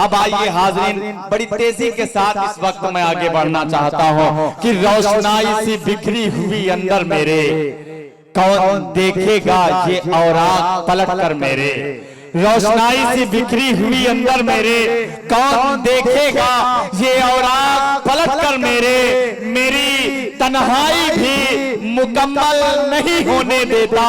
अब आइए हाज़रीन, बड़ी तेजी के साथ इस वक्त मैं आगे बढ़ना चाहता हूँ कि रोशनाई सी बिखरी हुई अंदर मेरे, कौन देखेगा ये औरात पलट कर मेरे। रोशनाई सी बिखरी हुई अंदर मेरे, कौन देखेगा ये औरात पलट कर मेरे। मेरी तन्हाई भी मुकम्मल नहीं होने देता,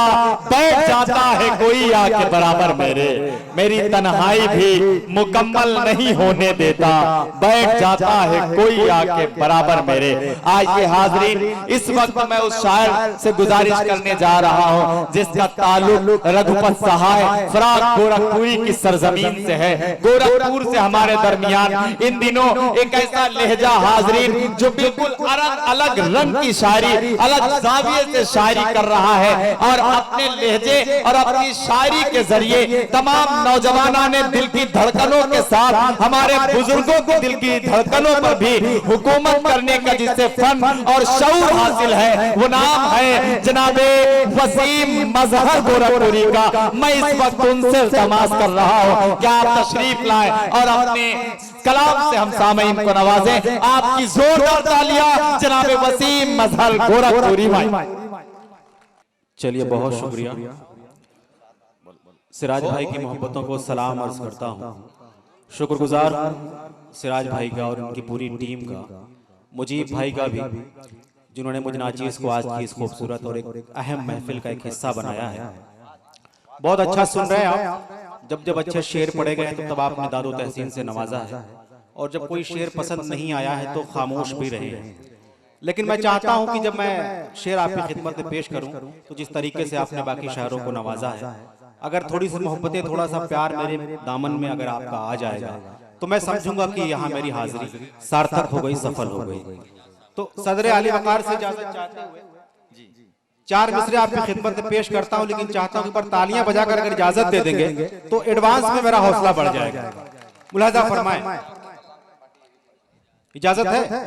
बैठ जाता है कोई आके बराबर मेरे। मेरी तन्हाई भी मुकम्मल नहीं होने देता, बैठ जाता है कोई आके बराबर मेरे। आइए हाज़रीन, इस वक्त मैं उस शायर से गुजारिश करने जा रहा हूँ जिसका ताल्लुक रघुपत सहाय फराक गोरखपुरी की सरजमीन से है। गोरखपुर से हमारे दरमियान इन दिनों एक ऐसा लहजा हाज़रीन जो बिल्कुल अलग रंग की शायरी, अलग जाविये से शायरी कर रहा है और अपने लहजे और अपनी शायरी के जरिए तमाम नौजवानों ने दिल की धड़कनों के साथ हमारे बुजुर्गों को दिल की धड़कनों पर भी हुकूमत करने का जिससे फन और शऊर हासिल है, वो नाम है जनाबे वसीम मजहर गोरखपुरी का। मैं इस वक्त उनसे तमाश कर रहा हूँ कि आप तशरीफ लाए और अपने कलाम से हम सामईन को नवाजें। आपकी जोरदार तालियां जनाबे वसीम मजहर गोरखपुरी भाई। चलिए, बहुत शुक्रिया। सिराज भाई की मोहब्बतों को सलाम अर्ज करता हूँ। शुक्रगुजार सिराज भाई का और उनकी पूरी टीम का, मुजीब भाई का भी, जिन्होंने मुझ नाचीज़ को आज की इस खूबसूरत और एक अहम महफिल का एक हिस्सा बनाया है। बहुत अच्छा सुन रहे हैं आप। जब जब अच्छे शेर पढ़े गए तो तब आपने दादो तहसीन से नवाजा है, और जब कोई शेर पसंद नहीं आया है तो खामोश भी रहे हैं। लेकिन मैं चाहता हूं कि जब मैं शेर आपकी खिदमत में पेश करूं तो जिस तरीके से आपने बाकी शायरों को नवाजा है, अगर थोड़ी सी मोहब्बतें, थोड़ा सा प्यार मेरे दामन में अगर आपका आ जाएगा तो मैं समझूंगा कि यहाँ मेरी हाजिरी सार्थक हो गई, सफल हो गई। तो सदर आली वकार से इजाजत चाहते हुए चार मिसरे आपकी खिदमत में पेश करता हूं, लेकिन चाहता हूं कि तालियां बजाकर अगर इजाजत दे देंगे तो एडवांस में मेरा हौसला बढ़ जाएगा। मुलाजा फरमाएं, इजाजत है?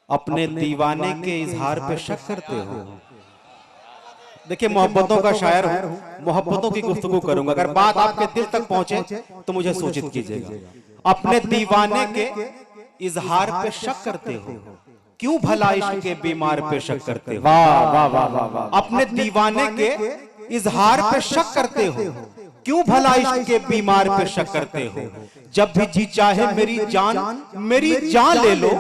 अपने दीवाने के इजहार पे शक करते हो। देखिए, मोहब्बतों का शायर हूं, मोहब्बतों की गुफ्तगू करूंगा। अगर बात आपके दिल तक पहुंचे तो मुझे सूचित कीजिएगा। अपने दीवाने के इजहार पे शक करते हो, क्यों भला इश्क के बीमार पे शक करते हो। वाह वाह वाह वाह। अपने दीवाने के इजहार पे शक करते हो, क्यों भला इश्क के बीमार पे शक करते हो। जब भी जी चाहे मेरी जान ले लो।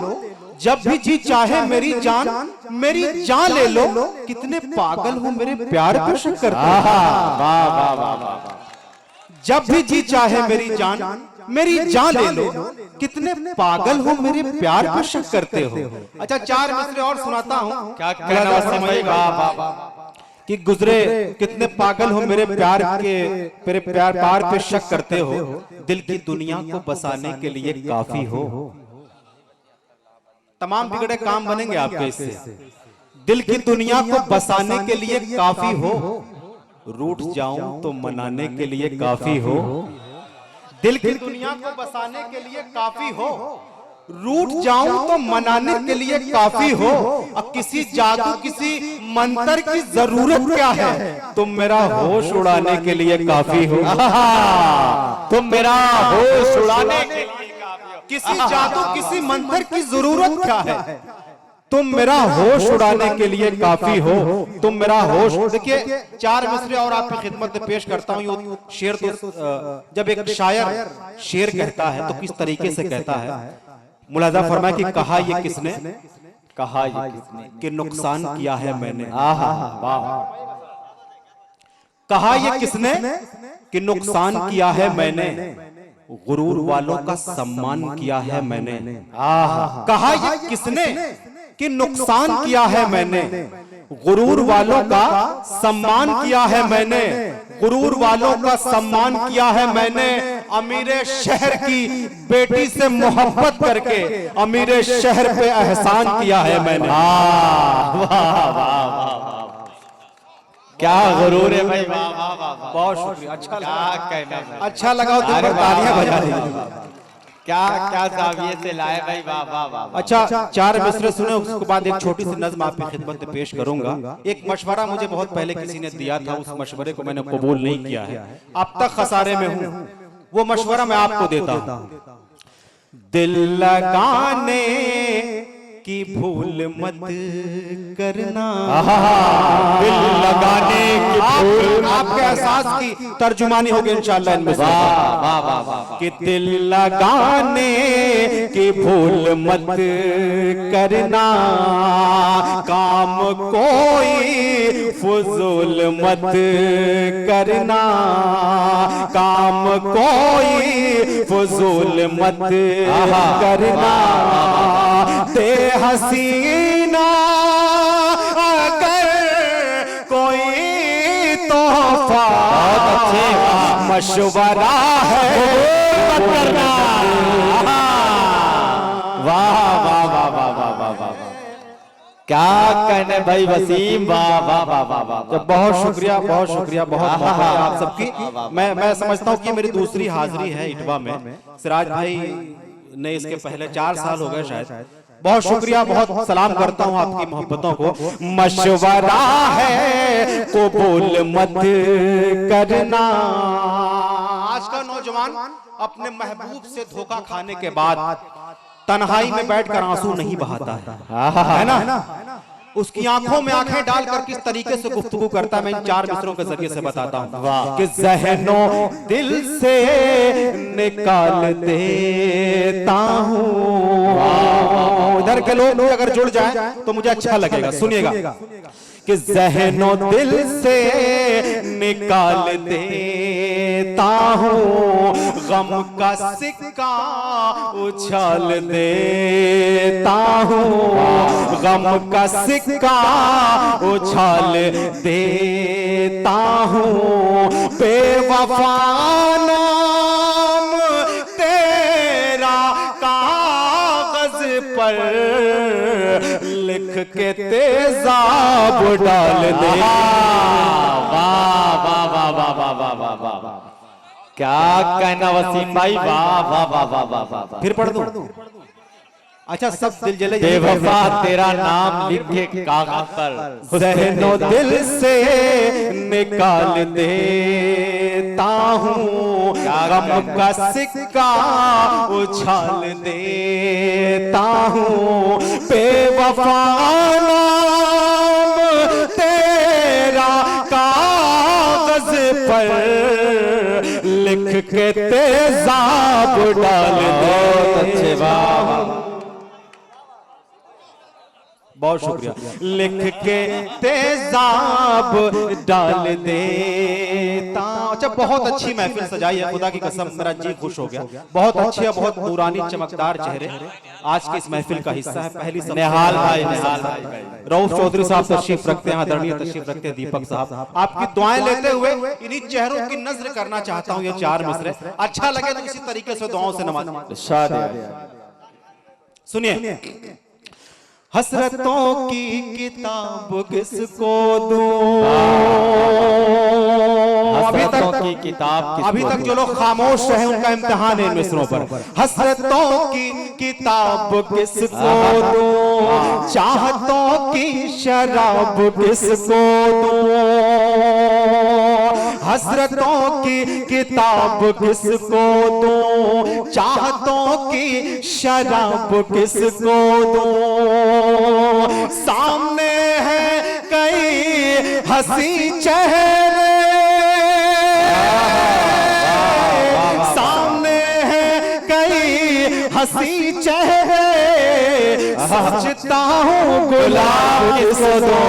जब भी जी चाहे मेरी जान ले लो। कितने पागल हो मेरे प्यार पे शक करते हो। वाह वाह वाह वाह। जब भी जी चाहे मेरी जान ले लो। कितने पागल हो मेरे प्यार पे शक करते हो। अच्छा, चार मिसरे और सुनाता हूँ। क्या कहना समझेगा कि गुजरे कितने पागल हो मेरे प्यार पे शक करते हो। दिल की दुनिया को बसाने के लिए काफी हो। तमाम बिगड़े काम बनेंगे आपके इससे। दिल की दुनिया को बसाने के लिए काफी हो। रूठ जाऊं तो मनाने के लिए काफी हो। दिल की दुनिया को बसाने के लिए काफी हो। रूठ जाऊं तो मनाने के लिए काफी हो। अब किसी जादू, किसी मंत्र की जरूरत क्या है। तुम मेरा होश उड़ाने के लिए काफी हो। तुम मेरा होश उड़ाने के लिए काफी हो। किसी जादू, किसी मंत्र की जरूरत क्या है। तुम मेरा होश उड़ाने के लिए काफी हो। तुम मेरा होश। देखिए, चार मिसरे और आपकी खिदमत में पेश करता हूँ। शेर तो जब एक शायर शेर कहता है तो किस तरीके से कहता है। मुलाजा फरमाए कि कहा ये किसने कि नुकसान किया है मैंने। कहा ये किसने कि नुकसान किया है मैंने। गुरूर वालों का सम्मान किया है मैंने। कहा ये किसने कि नुकसान किया है मैंने। गुरूर वालों का सम्मान किया है मैंने। गुरूर वालों का सम्मान किया है मैंने। अमीरे शहर की बेटी से मोहब्बत करके अमीरे शहर पे एहसान किया है मैंने। वाह वाह वाह। क्या गुरूर है भाई। वाह वाह वाह। बहुत शुक्रिया। अच्छा लगा तो तालियां बजा दीजिए। क्या जाविये से लाए भाई। वाह वाह वाह। अच्छा, चार मिसरे सुने, उसके बाद एक छोटी सी नज़्म आपकी खिदमत में पेश करूंगा। एक मशवरा मुझे बहुत पहले किसी ने दिया था, उस मशवरे को मैंने कबूल नहीं किया है। अब तक खसारे में हूँ। वो मशवरा मैं आपको देता हूं। दिल लगाने की भूल मत करना। दिल लगाने की भूल आपके एहसास की तर्जुमानी होगी इंशाअल्लाह इनमें से। कि दिल लगाने की भूल मत करना, काम कोई फुजूल मत करना, काम कोई फुजूल मत करना। दे हसीना अगर कोई तोहफा, मशवरा है करना। वाह वाह वाह वाह वाह वाह वाह, क्या कहने भाई वसीम, वाह वाह वाह वाह वाह। बहुत शुक्रिया, बहुत शुक्रिया, बहुत मोहब्बत आप सबकी। मैं समझता हूँ कि मेरी दूसरी हाजिरी है इटवा में। सिराज भाई ने इसके पहले 4 साल हो गए शायद। बहुत शुक्रिया, बहुत सलाम करता हूँ आपकी मोहब्बतों को। मशवरा है कबूल मत करना। आज का नौजवान अपने महबूब से धोखा खाने के बाद तन्हाई में बैठकर आंसू नहीं बहाता है ना? उसकी आंखों में आंखें डालकर किस तरीके से गुफ्तगू करता है, मैं इन 4 मिसरों के जरिए से बताता हूँ। कि ज़हनो दिल से निकाल देता हूँ। इधर के लोग अगर जुड़ जाएं तो मुझे अच्छा लगेगा, सुनिएगा। कि ज़हनो दिल से निकाल देता हूँ, गम का सिक्का उछाल देता हूँ, गम का सिक्का उछाल देता हूँ। बेवफा नाम तेरा कागज पर लिख के तेजाब डाल दे। वाह वाह वाह वाह वाह वाह वाह वाह, क्या कहना वसीम भाई, वाह वाह वाह वाह वाह वाह। फिर पढ़ दूं? अच्छा, सब दिल जले। बेवफा तेरा नाम लिखे कागज पर, ज़हनो दिल से निकाल देता हूँ, गम का सिक्का उछाल देता हूँ। बेवफा नाम तेरा कागज पर लिख के तेजाब डाल दे। अच्छे वाह, बहुत शुक्रिया। लिख के तेजाब डाल देता। अच्छा, बहुत अच्छी महफिल सजाई है, खुदा की कसम मेरा जी खुश हो गया। बहुत अच्छे, बहुत नूरानी चमकदार चेहरे आज की इस महफिल का हिस्सा है। पहली निहाल भाई, निहाल भाई, रऊफ चौधरी साहब तशरीफ रखते हैं, आदरणीय तशरीफ रखते हैं दीपक साहब। आपकी दुआएं लेते हुए इन्हीं चेहरों की नजर करना चाहता हूँ ये 4 मिसरे। अच्छा लगे तो इसी तरीके से दुआओं से नवाज। सुनिए। हसरतों की किताब किसको दूं? अभी तक जो लोग खामोश रहे उनका इम्तिहान है इन मिसरों पर। हसरतों की किताब किसको दूं? चाहतों की शराब किसको दूं? हसरतों की किताब किसको दूं? चाहतों की शराब किसको दूं? सामने है कई हंसी चेहरे, सामने है कई हंसी चेहरे, सोचता हूँ गुलाब किसको दूं?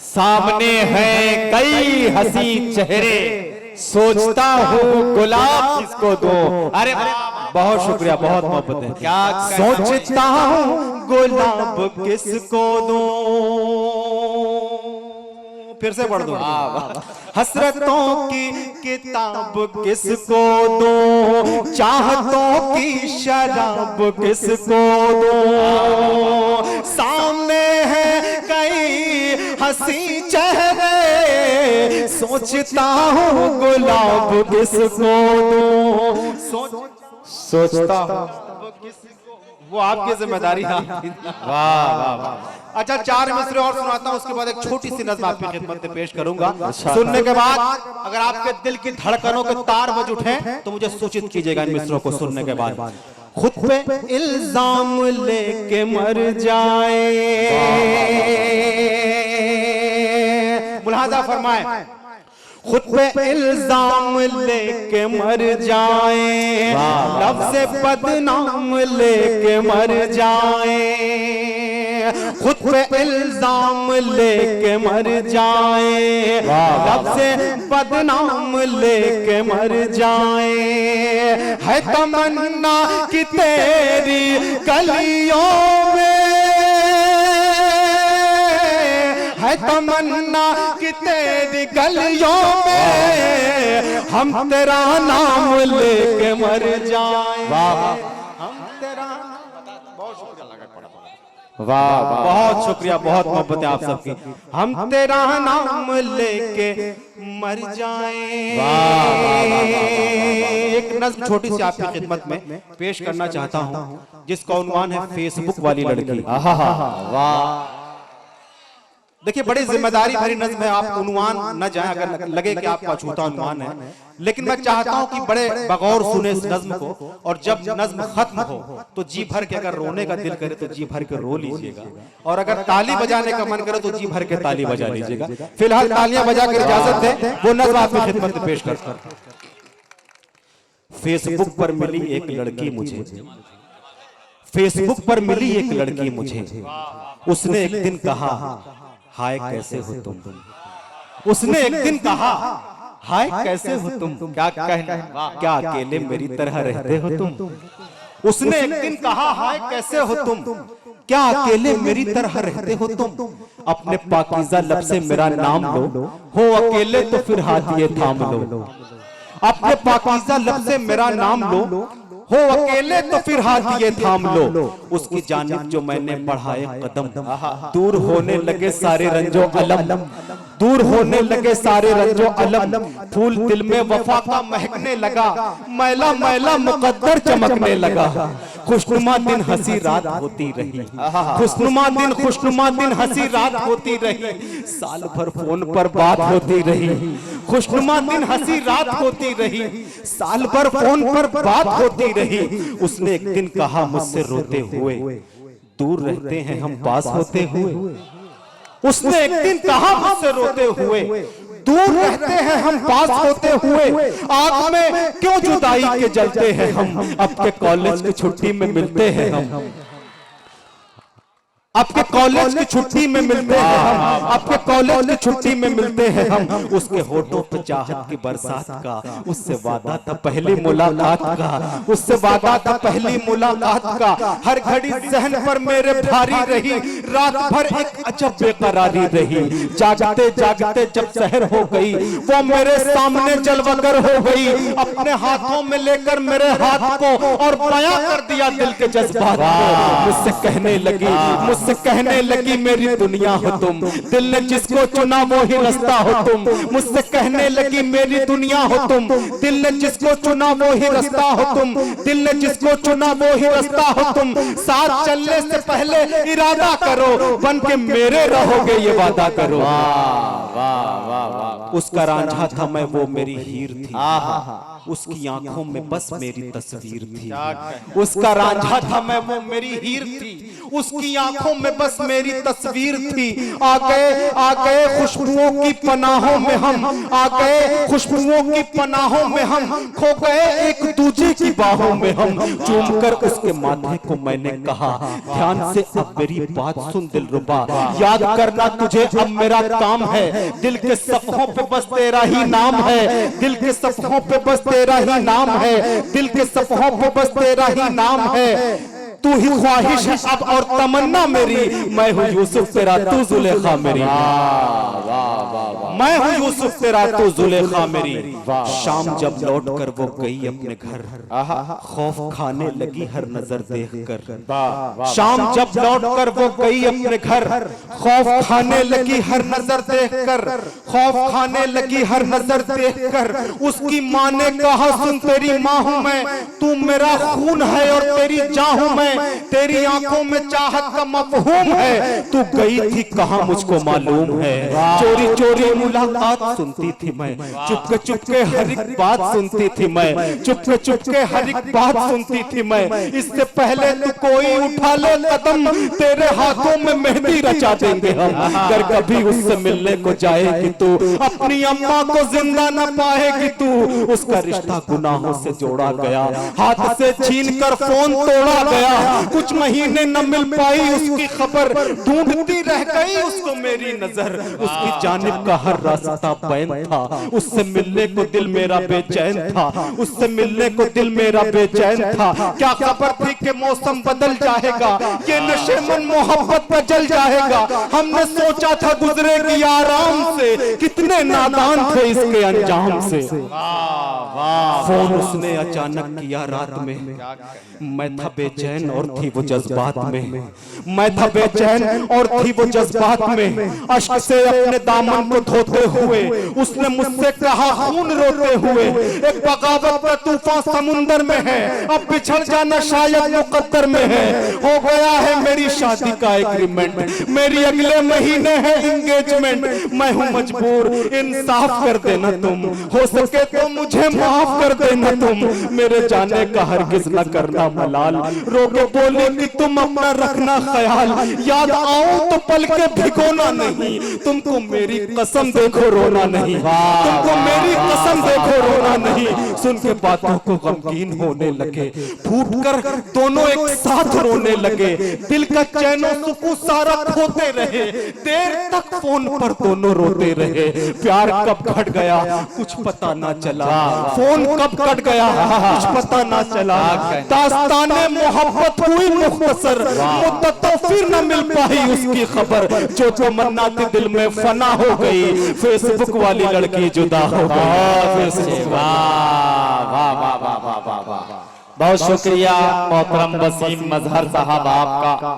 सामने हैं कई हंसी चेहरे, सोचता हूँ गुलाब किसको दूं। अरे बहुत शुक्रिया, बहुत मोहब्बत है। क्या सोचता हूँ गुलाब किसको दूं? फिर से पढ़ दूं? हसरतों की किताब किसको दूं? चाहतों की शराब किसको दूं? सामने है कई हंसी चेहरे, सोचता हूँ गुलाब किसको दूं? सोचता वो आपकी जिम्मेदारी है। वाह वाह वाह। अच्छा, 4 मिसरे और सुनाता हूँ, उसके बाद एक छोटी सी नज़्म आपकी खिदमत में पेश करूंगा। सुनने के बाद अगर आपके दिल की धड़कनों के तार बज उठे तो मुझे सूचित कीजिएगा इन मिसरों को सुनने के बाद। खुद पे इल्जाम लेके मर जाए, मुलाहाजा फरमाए, खुद पे इल्जाम लेके मर जाए, लफ्ज़ बदनाम लेके मर जाए, खुद पे इल्जाम लेके मर जाए, लफ्ज़ बदनाम लेके मर जाए, है तमन्ना कि तेरी गलियों में, है तमन्ना कि तेरी गलियों में हम तेरा नाम लेके मर जाएं। हम तेरा, बहुत शुक्रिया, वाह बहुत शुक्रिया, बहुत मोहब्बत है आप सबकी। हम तेरा नाम लेके मर जाएं। एक नज़्म छोटी सी आपकी खिदमत में पेश करना चाहता हूँ जिसका उन्वान है फेसबुक वाली लड़की। वाह, देखिए बड़ी जिम्मेदारी भरी नज़्म है, आप उन्वान न जाए अगर लगे कि आपका अछूता उन्वान है, लेकिन मैं चाहता हूं कि बड़े बगौर सुने इस नज़्म को, और जब नज़्म खत्म हो तो जी भर के अगर रोने का दिल करे तो जी भर के रो लीजिएगा, और अगर ताली बजाने का मन करे तो जी भर के ताली बजा लीजिएगा। फिलहाल तालियां बजा कर इजाजत दे, वो नज़्म आपकी खिदमत में पेश करता हूं। फेसबुक पर मिली एक लड़की मुझे, फेसबुक पर मिली एक लड़की मुझे, उसने एक दिन कहा हाय कैसे हो तुम, उसने एक दिन कहा हाय कैसे हो तुम, क्या कहना, क्या अकेले मेरी तरह रहते हो तुम, उसने एक दिन कहा हाय कैसे हो तुम, क्या अकेले मेरी तरह रहते हो तुम, अपने पाकीज़ा लब से मेरा नाम लो, हो अकेले तो फिर हाथ ये थाम लो, अपने पाकीज़ा लब से मेरा नाम लो, हो अकेले तो फिर हाथ ये थाम लो, उसकी जानिब जो मैंने बढ़ाए कदम, दूर होने लगे सारे रंजो अलम, दूर होने लगे सारे रंजो अलम, फूल दिल में वफा का महकने लगा, मैला मैला मुकद्दर चमकने लगा, खुशनुमा दिन हंसी रात होती रही, खुशनुमा दिन हंसी रात होती रही, साल भर फोन पर बात होती रही, खुशनुमा दिन हंसी रात होती रही, साल भर फोन पर बात होती रही, उसने एक दिन कहा मुझसे रोते हुए, दूर रहते हैं हम पास होते हुए, उसने एक दिन कहा मुझसे रोते हुए, दूर रहते हैं हम पास होते हुए, आग में क्यों जुदाई के जलते हैं हम, अब के कॉलेज की छुट्टी में मिलते हैं हम, आपके कॉलेज की छुट्टी में मिलते हैं हम, आपके कॉलेज की छुट्टी में मिलते हैं हम, उसके होठों पे चाहत की बरसात का, उससे वादा था पहली मुलाकात का, उससे वादा था पहली मुलाकात का, हर घड़ी जहन पर मेरे भारी रही, रात भर एक अजब बेकरारी रही, जागते जागते जब सहर हो गई, वो मेरे सामने जलवगर हो गई, अपने हाथों में लेकर मेरे हाथ को और बयां कर दिया दिल के जज्बात को, मुझसे कहने लगी, मुझसे कहने लगी मेरी दुनिया हो तुम, दिल ने जिसको चुना वो ही रास्ता हो तुम, मुझसे कहने लगी मेरी दुनिया हो तुम, दिल ने जिसको चुना वो ही रास्ता हो तुम, दिल ने जिसको चुना वो ही रास्ता हो तुम, साथ चलने से पहले इरादा करो, बन के मेरे रहोगे ये वादा करो। वाह वाह वाह, उसका रांझा था मैं वो मेरी हीर थी, उसकी आंखों में बस मेरी तस्वीर थी, उसका रांझा था मैं वो मेरी हीर थी, उसकी आंखों में बस मेरी तस्वीर थी, आ गए खुशबुओं की पनाहों में हम, आ गए खुशबुओं की पनाहों में हम, खो गए एक दूजे की बाहों में हम, चूमकर उसके माथे को मैंने कहा ध्यान से अब मेरी बात सुन दिलरुबा, याद करना तुझे अब मेरा काम है, दिल के सफ़हों पे बस तेरा ही नाम है, दिल के सफ़हों पे बस तेरा ही नाम है, दिल के सफ़हों पे बस तेरा ही नाम है, तू ही ख्वाहिश है अब और तमन्ना मेरी, मैं हूँ यूसुफ तेरा तू जुलेखा मेरी, मैं हूँ यूसुफ तेरा तू जुलेखा मेरी। शाम जब लौट कर वो गई अपने घर, खौफ खाने लगी हर नजर देखकर, शाम जब लौट कर वो गई अपने घर, खौफ खाने लगी हर नजर देखकर, खौफ खाने लगी हर नजर देखकर, उसकी माँ ने कहा सुन तेरी माँ हूँ मैं, तू मेरा खून है और तेरी जान हूँ मैं, तेरी आंखों में चाहत का मफहूम है, तू गई थी कहां मुझको मालूम है। चोरी चोरी मुलाकात सुनती थी मैं, चुपके चुपके हर एक बात सुनती थी मैं, चुपके चुपके हर एक बात सुनती थी मैं। इससे पहले तू कोई उठा ले कदम, तेरे हाथों में मेहंदी रचा देंगे हम। अगर कभी उससे मिलने को जाएगी तू, अपनी अम्मा को जिंदा न पाएगी तू। उसका रिश्ता गुनाहों से जोड़ा गया, हाथ से छीन कर फोन तोड़ा गया। कुछ महीने न मिल पाई उसकी खबर, ढूंढती रह गई उसको मेरी नजर। उसकी जानिब का हर रास्ता बैन था, उससे मिलने को दिल मेरा बेचैन था, उससे मिलने को दिल मेरा बेचैन था। क्या खबर थी कि मौसम बदल जाएगा, ये नशेमन मोहब्बत पर जल जाएगा। हमने सोचा था गुजरेगी आराम से, कितने नादान थे इसके अंजाम से। फोन उसने अचानक किया रात में, मैं था बेचैन और थी वो जज्बात में, मैं था बेचैन और थी वो जज्बात में। अश्क से अपने दामन को धोते हुए उसने मुझसे कहा खून रोते हुए, एक बगावत का तूफान समुंदर में है, अब बिछड़ जाना शायद मुकद्दर में है। हो गया है मेरी शादी का एग्रीमेंट, मेरी अगले महीने है एंगेजमेंट। मैं हूँ मजबूर, इंसाफ कर देना तुम, हो सके तो मुझे माफ कर देना तुम। मेरे जाने का हरगिज न करना मलाल, रोके बोले कि तुम अपना रखना ख्याल। याद आऊं तो पल के भिगोना नहीं, तुमको मेरी कसम देखो रोना नहीं, तुमको मेरी कसम देखो रोना नहीं। सुन के बातों को गमगीन होने लगे, फूट कर दोनों एक साथ रोने लगे। दिल का चैनो सुकून सारा खोते रहे, देर तक फोन पर दोनों रोते रहे। प्यार कब घट गया कुछ पता ना चला, फोन कब कट गया कुछ पता ना चला। दास्ताने मोहब्बत हुई मुख्तसर, मुद्दतों फिर न मिल पाई उसकी खबर। जो तमन्ना थी दिल में फना हो गई, फेसबुक वाली लड़की जुदा हो गई। बहुत शुक्रिया मोहतरम वसीम मजहर साहब आपका।